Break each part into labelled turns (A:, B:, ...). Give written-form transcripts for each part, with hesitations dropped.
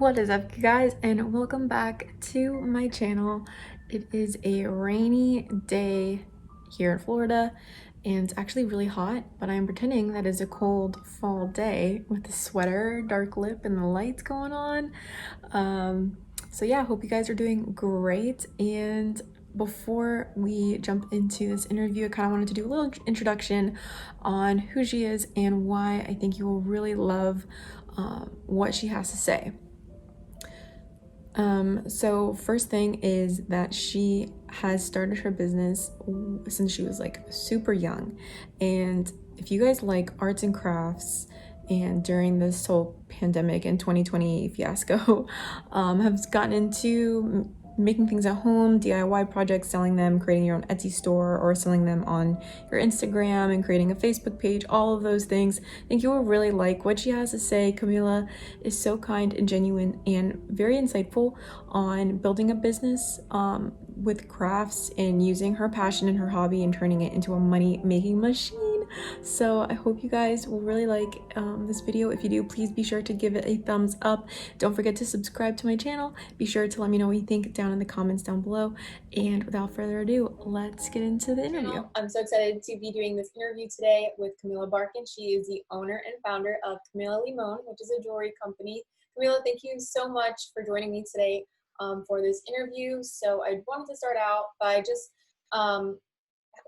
A: What is up, you guys, and welcome back to my channel. It is a rainy day here in Florida, and it's actually really hot, but I'm pretending that it's a cold fall day with a sweater, dark lip, and the lights going on. So yeah, hope you guys are doing great. And before we jump into this interview, I kind of wanted to do a little introduction on who she is and why I think you will really love what she has to say. So first thing is that she has started her business since she was like super young. And if you guys like arts and crafts, and during this whole pandemic and 2020 fiasco, have gotten into making things at home, DIY projects, selling them, creating your own Etsy store, or selling them on your Instagram and creating a Facebook page, all of those things. I think you will really like what she has to say. Camila is so kind and genuine and very insightful on building a business with crafts and using her passion and her hobby and turning it into a money-making machine. So I hope you guys will really like this video. If you do, please be sure to give it a thumbs up. Don't forget to subscribe to my channel. Be sure to let me know what you think down in the comments down below. And without further ado, let's get into the interview.
B: I'm so excited to be doing this interview today with Camila Barkin. She is the owner and founder of Camila Limon, which is a jewelry company. Camila, thank you so much for joining me today for this interview. So I wanted to start out by just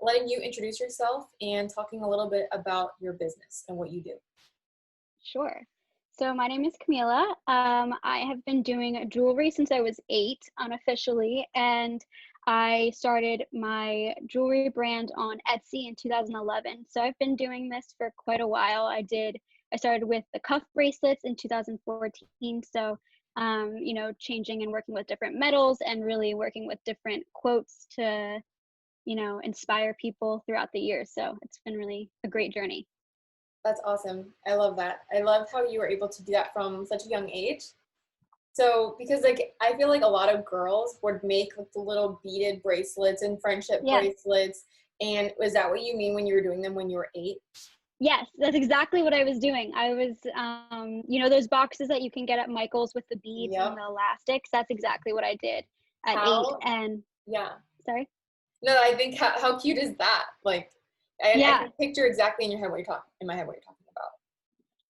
B: letting you introduce yourself and talking a little bit about your business and what you do.
C: Sure. So my name is Camila. I have been doing jewelry since I was 8 unofficially, and I started my jewelry brand on Etsy in 2011. So I've been doing this for quite a while. I started with the cuff bracelets in 2014. So, changing and working with different metals and really working with different quotes to, inspire people throughout the years. So it's been really a great journey.
B: That's awesome. I love that. I love how you were able to do that from such a young age. So, because I feel like a lot of girls would make like the little beaded bracelets and friendship
C: Yes.
B: bracelets. And was that what you mean when you were doing them when you were 8?
C: Yes, that's exactly what I was doing. I was, those boxes that you can get at Michael's with the beads and
B: Yep.
C: the elastics. That's exactly what I did at 8.
B: How?
C: And
B: Yeah.
C: sorry.
B: No, I think how cute is that? Like, I
C: Yeah,
B: can picture exactly in your head what you're talking in my head what you're talking about.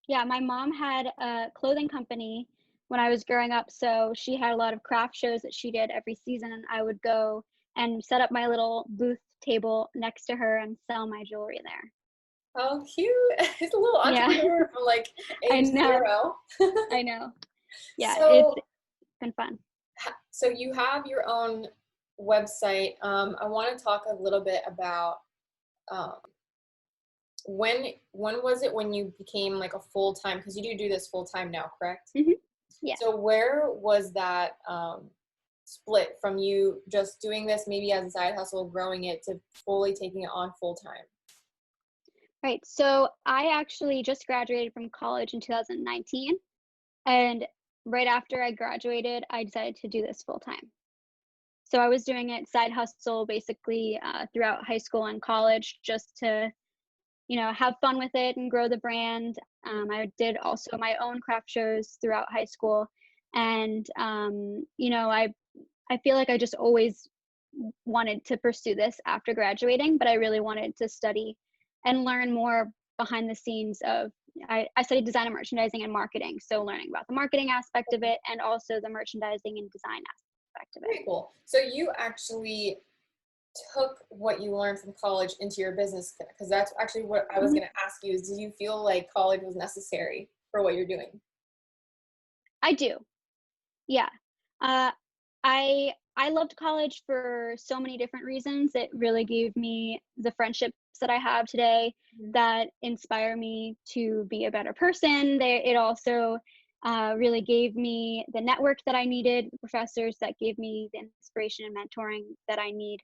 C: yeah. My mom had a clothing company when I was growing up, so she had a lot of craft shows that she did every season, and I would go and set up my little booth table next to her and sell my jewelry there.
B: How cute! It's a little
C: Yeah,
B: entrepreneur from like
C: I
B: age
C: know.
B: 0.
C: I know. Yeah, it's
B: So,
C: been fun.
B: so you have your own website. I want to talk a little bit about um, when was it when you became like a full-time, because you do this full-time now, correct?
C: Hmm. Yeah.
B: So where was that split from you just doing this maybe as a side hustle, growing it, to fully taking it on full-time?
C: Right. So I actually just graduated from college in 2019. And right after I graduated, I decided to do this full time. So I was doing it side hustle basically throughout high school and college just to, have fun with it and grow the brand. I did also my own craft shows throughout high school. And, I feel like I just always wanted to pursue this after graduating, but I really wanted to study and learn more behind the scenes of I studied design and merchandising and marketing. So learning about the marketing aspect of it and also the merchandising and design aspect of it.
B: Very cool. So you actually took what you learned from college into your business, because that's actually what I was
C: Mhm.
B: going to ask you is, did you feel like college was necessary for what you're doing?
C: I do. Yeah. Uh, I loved college for so many different reasons. It really gave me the friendships that I have today
B: Mhm.
C: that inspire me to be a better person. It also really gave me the network that I needed, the professors that gave me the inspiration and mentoring that I need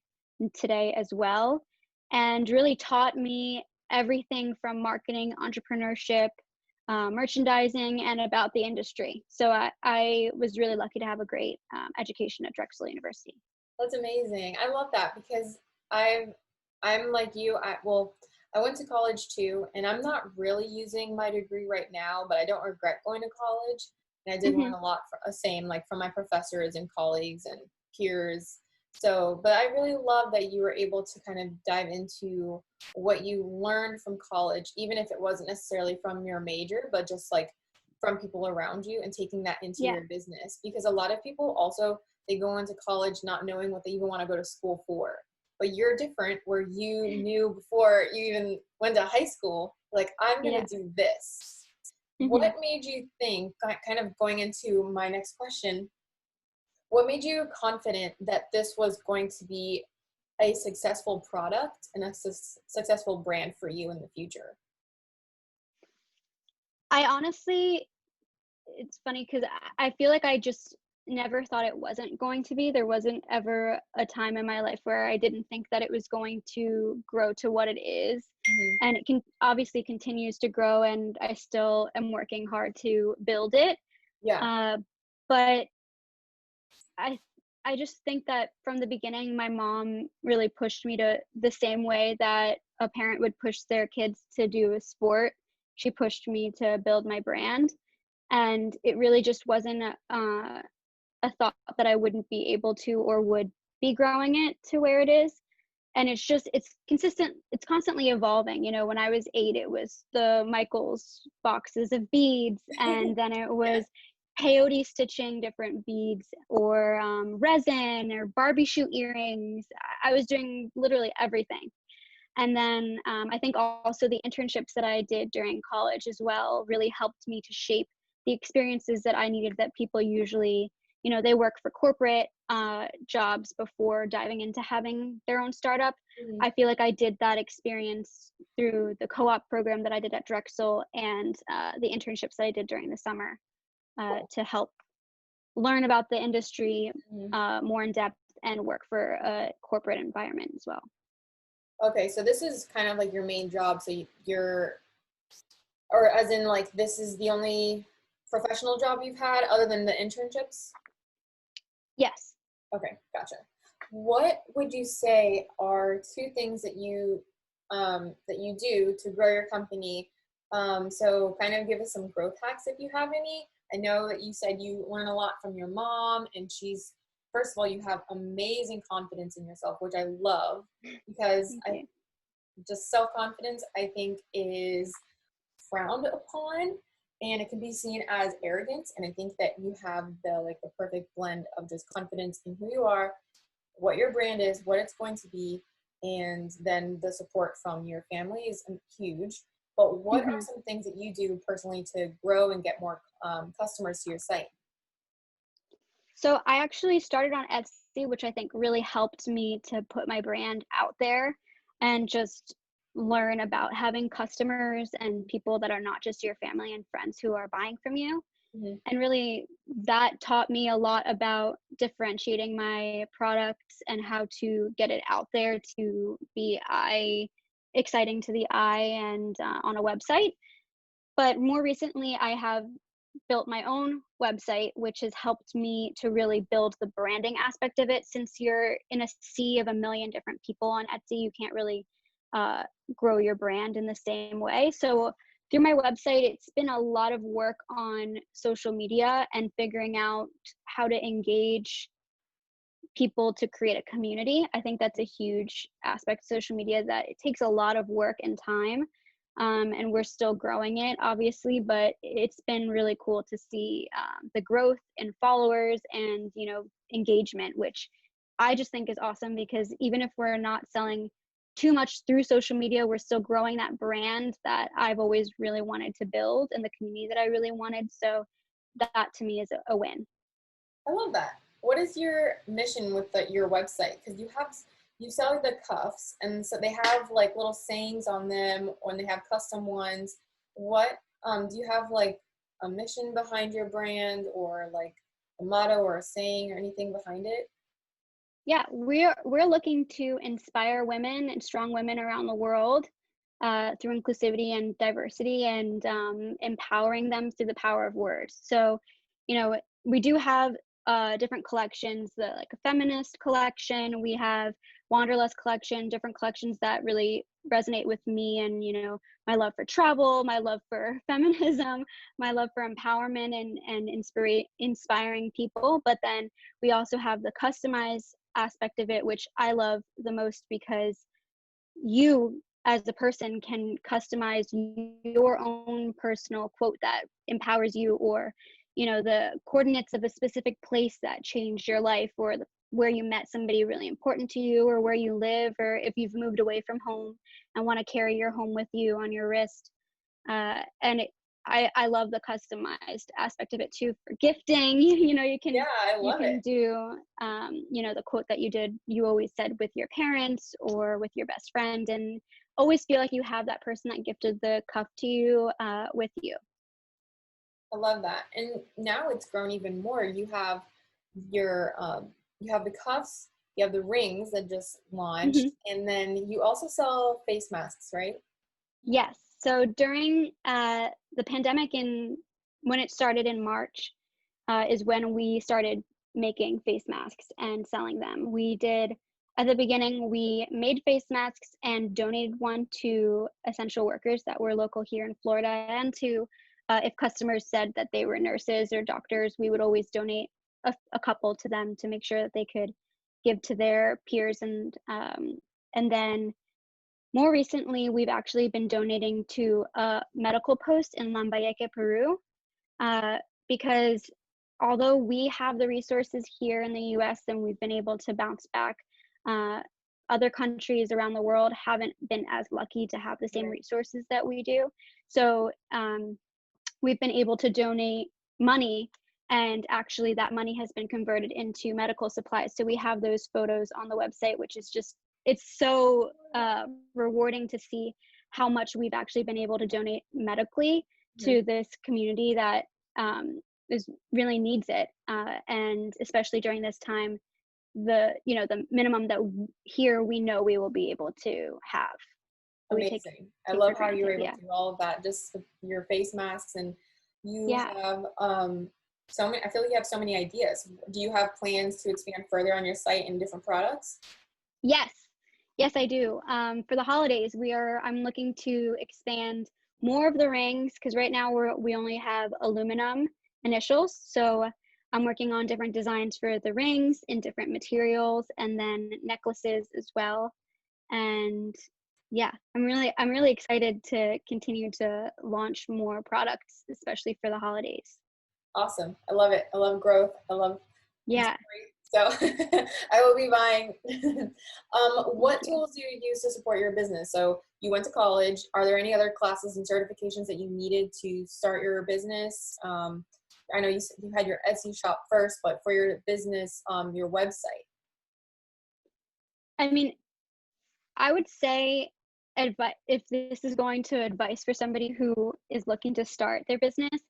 C: today as well, and really taught me everything from marketing, entrepreneurship, merchandising, and about the industry. So I was really lucky to have a great education at Drexel University.
B: That's amazing. I love that because I've I'm like you. I went to college too, and I'm not really using my degree right now, but I don't regret going to college. And I did learn
C: Mhm.
B: a lot same like from my professors and colleagues and peers. So, but I really love that you were able to kind of dive into what you learned from college, even if it wasn't necessarily from your major, but just like from people around you and taking that into
C: Yeah.
B: your business. Because a lot of people also, they go into college not knowing what they even want to go to school for. But you're different where you knew before you even went to high school, like, I'm going
C: Yeah.
B: to do this.
C: Mhm.
B: What made you think, kind of going into my next question, what made you confident that this was going to be a successful product and a successful brand for you in the future?
C: I honestly, it's funny because I feel like I just never thought it wasn't going to be. There wasn't ever a time in my life where I didn't think that it was going to grow to what it is.
B: Hmm.
C: And it can obviously continues to grow, and I still am working hard to build it.
B: Yeah.
C: Uh, but I I just think that from the beginning, my mom really pushed me to the same way that a parent would push their kids to do a sport. She pushed me to build my brand, and it really just wasn't a thought that I wouldn't be able to or would be growing it to where it is. And it's consistent, it's constantly evolving. You know, when I was 8, it was the Michaels boxes of beads, and then it
B: Yeah.
C: was peyote stitching different beads, or resin, or Barbie shoe earrings. I was doing literally everything. And then I think also the internships that I did during college as well really helped me to shape the experiences that I needed, that people usually, you know, they work for corporate jobs before diving into having their own startup.
B: Mhm.
C: I feel like I did that experience through the co-op program that I did at Drexel, and the internships that I did during the summer
B: Cool.
C: to help learn about the industry
B: Mhm.
C: more in depth and work for a corporate environment as well.
B: Okay, so this is kind of like your main job. So you're, or as in like this is the only professional job you've had other than the internships?
C: Yes.
B: Okay, gotcha. What would you say are two things that you do to grow your company? So kind of give us some growth hacks if you have any. I know that you said you learn a lot from your mom, and she's, first of all, you have amazing confidence in yourself, which I love because
C: Thank
B: I
C: you.
B: just self confidence I think is frowned upon, and it can be seen as arrogance, and I think that you have the perfect blend of just confidence in who you are, what your brand is, what it's going to be, and then the support from your family is huge. But what are
C: Mhm.
B: some things that you do personally to grow and get more customers to your site?
C: So I actually started on Etsy, which I think really helped me to put my brand out there and just learn about having customers and people that are not just your family and friends who are buying from you.
B: Hmm.
C: And really, that taught me a lot about differentiating my products and how to get it out there to be exciting to the eye and on a website. But more recently, I have built my own website, which has helped me to really build the branding aspect of it. Since you're in a sea of a million different people on Etsy, you can't really uh, grow your brand in the same way. So through my website, it's been a lot of work on social media and figuring out how to engage people to create a community. I think that's a huge aspect of social media, that it takes a lot of work and time. And we're still growing it, obviously, but it's been really cool to see the growth in followers and, you know, engagement, which I just think is awesome, because even if we're not selling too much through social media, we're still growing that brand that I've always really wanted to build and the community that I really wanted. So that to me is a win.
B: I love that. What is your mission with your website? Because you sell the cuffs, and so they have like little sayings on them when they have custom ones. What do you have like a mission behind your brand, or like a motto or a saying or anything behind it?
C: Yeah, we're looking to inspire women and strong women around the world through inclusivity and diversity, and empowering them through the power of words. So, you know, we do have different collections, the like a feminist collection. We have Wanderlust collection, different collections that really resonate with me, and my love for travel, my love for feminism, my love for empowerment and inspiring people. But then we also have the customized aspect of it, which I love the most, because you as a person can customize your own personal quote that empowers you, or the coordinates of a specific place that changed your life, or where you met somebody really important to you, or where you live, or if you've moved away from home and want to carry your home with you on your wrist. I love the customized aspect of it too, for gifting. You can
B: Yeah, I
C: you
B: love
C: can
B: it.
C: do the quote that you always said with your parents or with your best friend, and always feel like you have that person that gifted the cup to you with you.
B: I love that. And now it's grown even more. You have you have the cuffs, you have the rings that just launched,
C: Mhm.
B: and then you also sell face masks, right?
C: Yes. So during the pandemic, when it started in March, is when we started making face masks and selling them. We did, at the beginning, we made face masks and donated one to essential workers that were local here in Florida, and to, if customers said that they were nurses or doctors, we would always donate a couple to them to make sure that they could give to their peers. And then more recently, we've actually been donating to a medical post in Lambayeque, Peru, uh, because although we have the resources here in the US and we've been able to bounce back, uh, other countries around the world haven't been as lucky to have the same
B: Right.
C: resources that we do. So we've been able to donate money, and actually that money has been converted into medical supplies. So we have those photos on the website, which is just, it's so rewarding to see how much we've actually been able to donate medically
B: Mhm.
C: to this community that is really needs it, and especially during this time, the minimum that here we know we will be able to have, that we take
B: Amazing. I
C: take for
B: love how you were
C: granted.
B: able
C: Yeah.
B: to do all of that just with your face masks, and you
C: Yeah.
B: have so many. I feel like you have so many ideas. Do you have plans to expand further on your site and different products?
C: Yes. Yes, I do. For the holidays, I'm looking to expand more of the rings, because right now we only have aluminum initials. So I'm working on different designs for the rings in different materials, and then necklaces as well. And yeah, I'm really excited to continue to launch more products, especially for the holidays.
B: Awesome. I love it. I love growth. I love
C: Yeah.
B: jewelry. So I will be buying.
C: Thank
B: What
C: you.
B: tools do you use to support your business? So you went to college. Are there any other classes and certifications that you needed to start your business? I know you had your Etsy shop first, but for your business, your website.
C: I mean, I would say, if this is going to advice for somebody who is looking to start their business,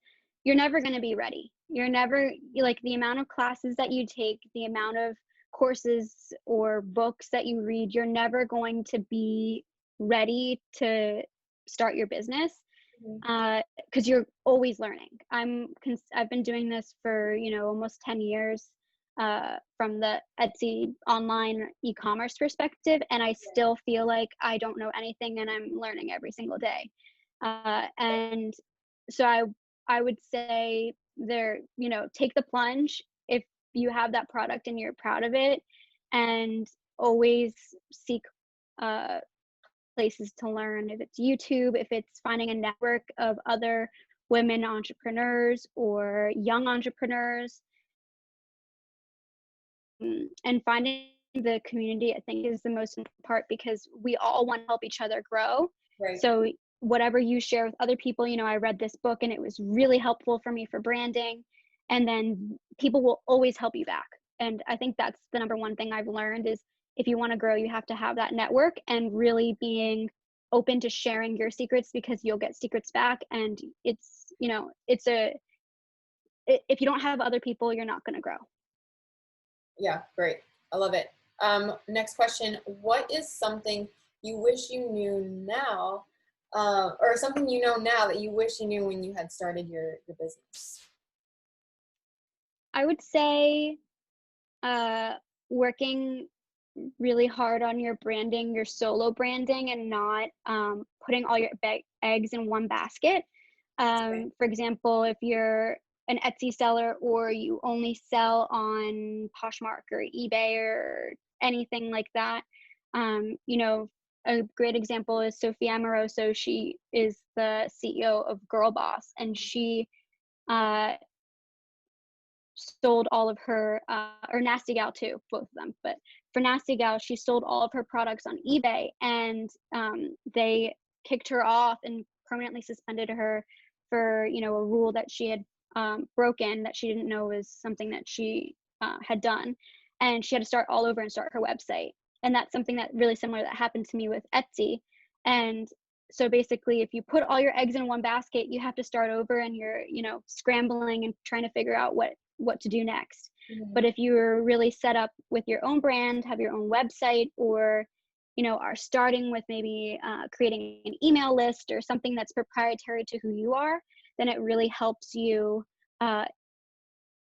C: you're never going to be ready. You're never, like, the amount of classes that you take, the amount of courses or books that you read, you're never going to be ready to start your business,
B: Mhm.
C: because you're always learning. I've been doing this for almost 10 years, from the Etsy online e-commerce perspective, and I still feel like I don't know anything, and I'm learning every single day. And so I would say, take the plunge if you have that product and you're proud of it, and always seek uh, places to learn, if it's YouTube, if it's finding a network of other women entrepreneurs or young entrepreneurs. And finding the community, I think, is the most important part, because we all want to help each other grow.
B: Right.
C: So whatever you share with other people, I read this book and it was really helpful for me for branding, and then people will always help you back. And I think that's the number one thing I've learned is, if you want to grow, you have to have that network, and really being open to sharing your secrets, because you'll get secrets back. And if you don't have other people, you're not going to grow.
B: Yeah, great. I love it. Next question. What is something you wish you knew now, or something you know now that you wish you knew when you had started your business?
C: I would say working really hard on your branding, your solo branding, and not putting all your eggs in one basket.
B: Okay.
C: For example, if you're an Etsy seller or you only sell on Poshmark or eBay or anything like that, you know, a great example is Sophia Amoroso. She is the CEO of Girl Boss, and she uh, sold all of her, or Nasty Gal too, both of them. But for Nasty Gal, she sold all of her products on eBay, and they kicked her off and permanently suspended her for, you know, a rule that she had broken that she didn't know was something that she had done, and she had to start all over and start her website. And that's something that really similar that happened to me with Etsy. And so basically, if you put all your eggs in one basket, you have to start over, and you're, you know, scrambling and trying to figure out what to do next.
B: Mhm.
C: But if you're really set up with your own brand, have your own website, or, you know, are starting with maybe creating an email list or something that's proprietary to who you are, then it really helps you, uh,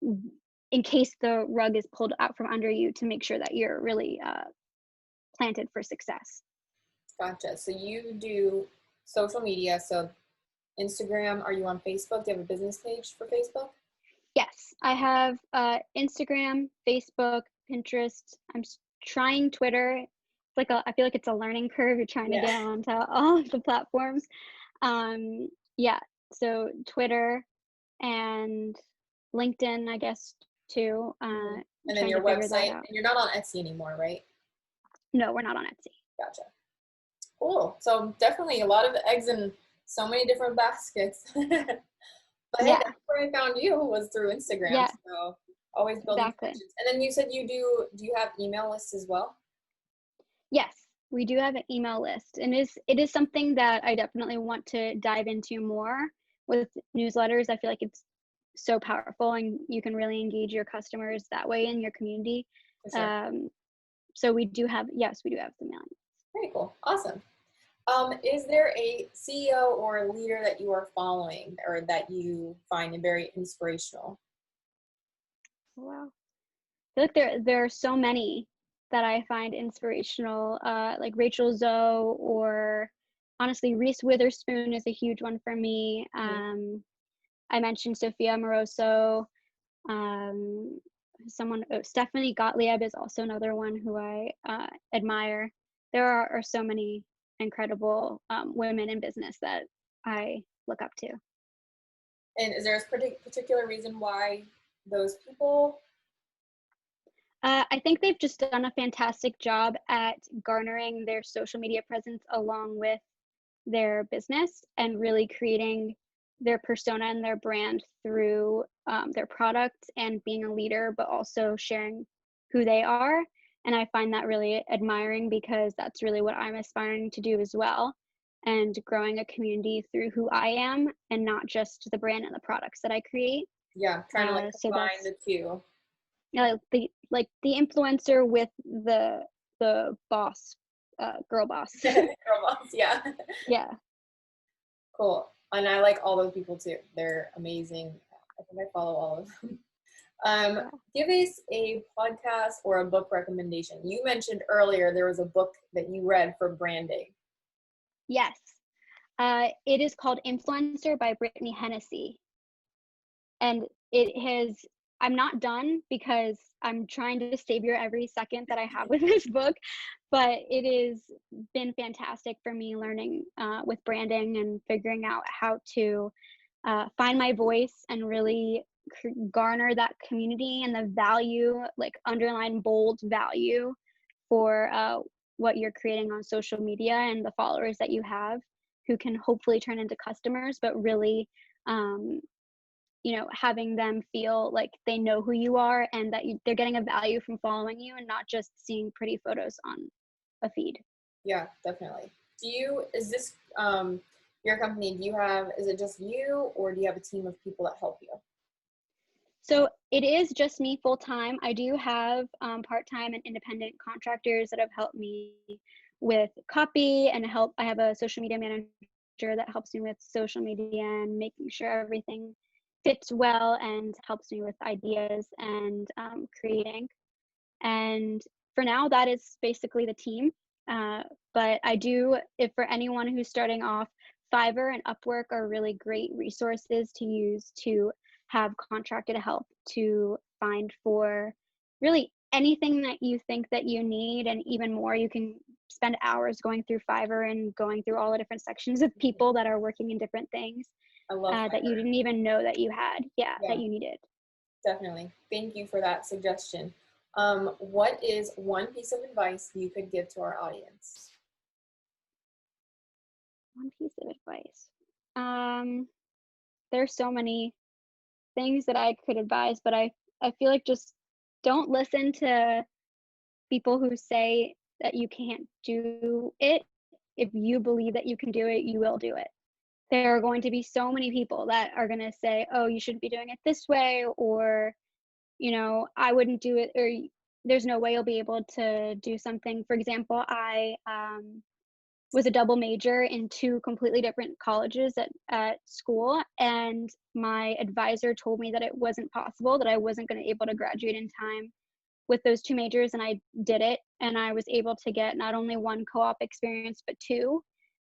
C: in case the rug is pulled out from under you, to make sure that you're really planted for success.
B: Gotcha. So you do social media. So Instagram, are you on Facebook? Do you have a business page for Facebook?
C: Yes, I have Instagram, Facebook, Pinterest. Trying Twitter. It's like I feel like it's a learning curve. You're trying to
B: Yeah.
C: get onto all of the platforms. Um, yeah, so Twitter and LinkedIn, I guess, too.
B: Mhm.
C: I'm
B: And then
C: trying to
B: your
C: figure that
B: website,
C: out.
B: and you're not on Etsy anymore, right?
C: No, we're not on Etsy.
B: Gotcha. Cool. So definitely a lot of eggs in so many different baskets. But hey,
C: Yeah,
B: that's where I found you was through Instagram.
C: yeah,
B: So always building
C: exactly.
B: connections. And then you said you do you have email lists as well?
C: Yes, we do have an email list, and it is something that I definitely want to dive into more with newsletters. I feel like it's so powerful, and you can really engage your customers that way in your community.
B: For sure.
C: Um, so we do have, yes, we do have the mailing.
B: Very cool. Awesome. Is there a CEO or a leader that you are following or that you find very inspirational?
C: Wow. I feel like there are so many that I find inspirational, like Rachel Zoe, or honestly, Reese Witherspoon is a huge one for me.
B: Mhm.
C: I mentioned Sophia Moroso. Um, Stephanie Gottlieb is also another one who I admire. There are so many incredible women in business that I look up to.
B: And is there a particular reason why those people?
C: I think they've just done a fantastic job at garnering their social media presence along with their business, and really creating their persona and their brand through their products and being a leader, but also sharing who they are. And I find that really admiring, because that's really what I'm aspiring to do as well. And growing a community through who I am, and not just the brand and the products that I create.
B: Yeah, trying to like
C: So
B: combine
C: that's,
B: the two.
C: you know, the influencer with the boss, girl boss.
B: Girl boss, yeah.
C: Yeah.
B: Cool. And I like all those people too. They're amazing. I think I follow all of them.
C: Yeah.
B: Give us a podcast or a book recommendation. You mentioned earlier there was a book that you read for branding.
C: Yes. It is called Influencer by Brittany Hennessy. And it has, I'm not done because I'm trying to savor every second that I have with this book, but it has been fantastic for me learning with branding and figuring out how to find my voice and really garner that community and the value, like underline bold value for what you're creating on social media, and the followers that you have who can hopefully turn into customers, but really, um, you know, having them feel like they know who you are, and that they're getting a value from following you and not just seeing pretty photos on a feed.
B: Yeah, definitely. Is this your company, is it just you or do you have a team of people that help you?
C: So it is just me full time. I do have part time and independent contractors that have helped me with copy and help. I have a social media manager that helps me with social media and making sure everything fits well and helps me with ideas and creating. And for now, that is basically the team. But I do, if for anyone who's starting off, Fiverr and Upwork are really great resources to use to have contracted help to find for really anything that you think that you need, and even more. You can spend hours going through Fiverr and going through all the different sections of people that are working in different things
B: I love
C: that you
B: Fiverr.
C: didn't even know that you had, that
B: Yeah,
C: you needed.
B: definitely. Thank you for that suggestion. What is one piece of advice you could give to our audience?
C: One piece of advice. Um, there's so many things that I could advise, but I feel like just don't listen to people who say that you can't do it. If you believe that you can do it, you will do it. There are going to be so many people that are going to say, "Oh, you shouldn't be doing it this way," or, "I wouldn't do it," or "There's no way you'll be able to do something." For example, I was a double major in two completely different colleges at school, and my advisor told me that it wasn't possible, that I wasn't going to be able to graduate in time with those two majors, and I did it, and I was able to get not only one co-op experience but two,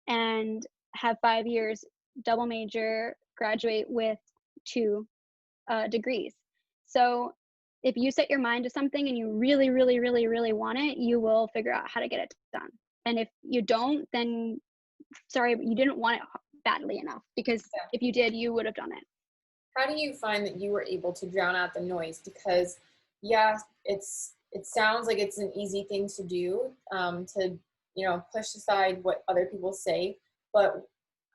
C: and have 5 years double major, graduate with two degrees. So if you set your mind to something and you really, really, really, really want it, you will figure out how to get it done. And if you don't, then sorry, but you didn't want it badly enough, because
B: Yeah.
C: if you did, you would have done it.
B: How do you find that you were able to drown out the noise? Because yeah, it sounds like it's an easy thing to do, to push aside what other people say, but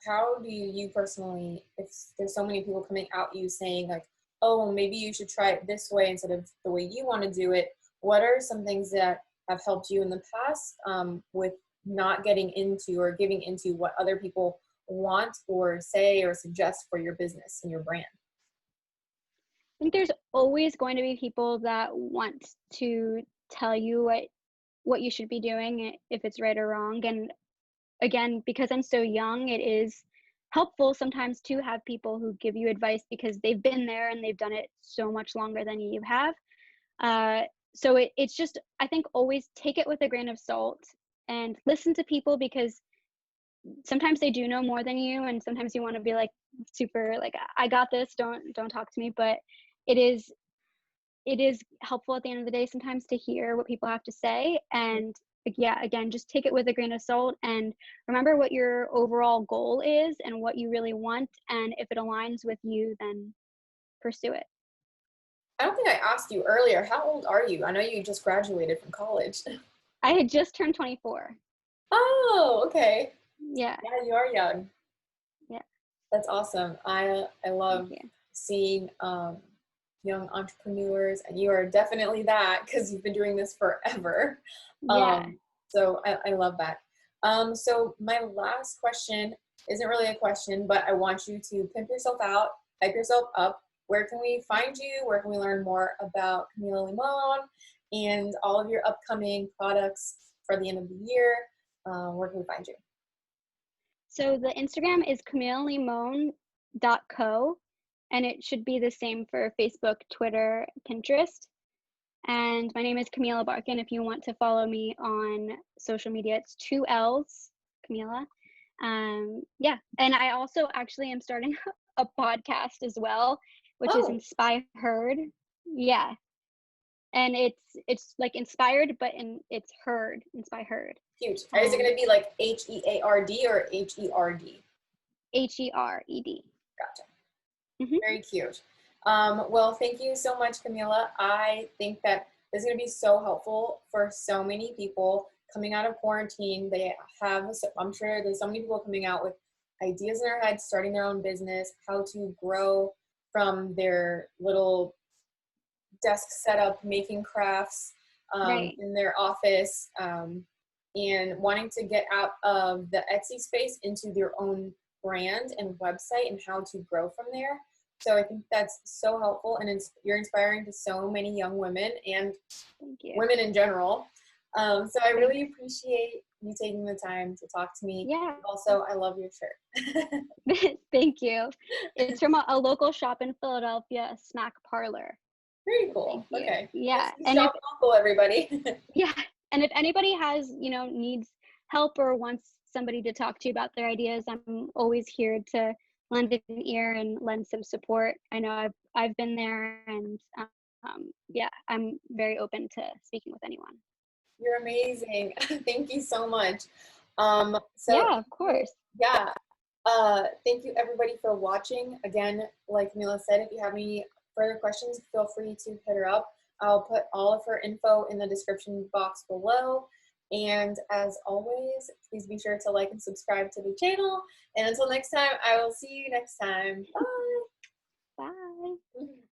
B: how do you personally, if there's so many people coming out you saying like, oh, maybe you should try it this way instead of the way you want to do it, what are some things that have helped you in the past, with not getting into or giving into what other people want or say or suggest for your business and your brand?
C: I think there's always going to be people that want to tell you what you should be doing, if it's right or wrong. And again, because I'm so young, it is helpful sometimes to have people who give you advice because they've been there and they've done it so much longer than you have. So it's just, I think, always take it with a grain of salt and listen to people, because sometimes they do know more than you, and sometimes you want to be like super like, I got this, don't talk to me. But it is it is helpful at the end of the day sometimes to hear what people have to say. And like, yeah, again, just take it with a grain of salt and remember what your overall goal is and what you really want, and if it aligns with you, then pursue it.
B: I don't think I asked you earlier. How old are you? I know you just graduated from college.
C: I had just turned 24.
B: Oh, okay.
C: Yeah.
B: Yeah, you are young.
C: Yeah.
B: That's awesome. I
C: Thank
B: love
C: you.
B: seeing young entrepreneurs, and you are definitely that because you've been doing this forever.
C: Yeah.
B: So I love that. So my last question isn't really a question, but I want you to pimp yourself out, hype yourself up. Where can we find you? Where can we learn more about Camila Limon and all of your upcoming products for the end of the year? Where can we find you?
C: So the Instagram is CamilaLimon.co, and it should be the same for Facebook, Twitter, Pinterest. And my name is Camila Barkin. If you want to follow me on social media, it's 2 L's, Camila. Yeah. And I also actually am starting a podcast as well, which is
B: Oh,
C: Inspired. Yeah. And it's like inspired, but it's heard, Inspired.
B: cute. Is it
C: Um,
B: going to be like HEARD or HERD?
C: HERED.
B: Gotcha.
C: Hmm.
B: Very cute. Well, thank you so much, Camila. I think that this is going to be so helpful for so many people coming out of quarantine. They have, I'm sure there's so many people coming out with ideas in their head, starting their own business, how to grow from their little desk setup, making crafts
C: Right.
B: in their office, and wanting to get out of the Etsy space into their own brand and website and how to grow from there. So I think that's so helpful, and you're inspiring to so many young women and
C: Thank you.
B: women in general. So I really
C: Thanks.
B: appreciate you taking the time to talk to me.
C: Yeah.
B: Also, I love your shirt.
C: Thank you. It's from a local shop in Philadelphia, a snack parlor.
B: Very
C: So
B: cool.
C: thank you.
B: Okay.
C: Yeah.
B: This is
C: And if
B: shop local, everybody.
C: yeah, and if anybody has, needs help or wants somebody to talk to about their ideas, I'm always here to lend an ear and lend some support. I know I've been there, and yeah, I'm very open to speaking with anyone.
B: You're amazing. Thank you so much. So
C: Yeah, of course.
B: yeah. Thank you everybody for watching. Again, like Mila said, if you have any further questions, feel free to hit her up. I'll put all of her info in the description box below. And as always, please be sure to like and subscribe to the channel. And until next time, I will see you next time. Bye.
C: Bye.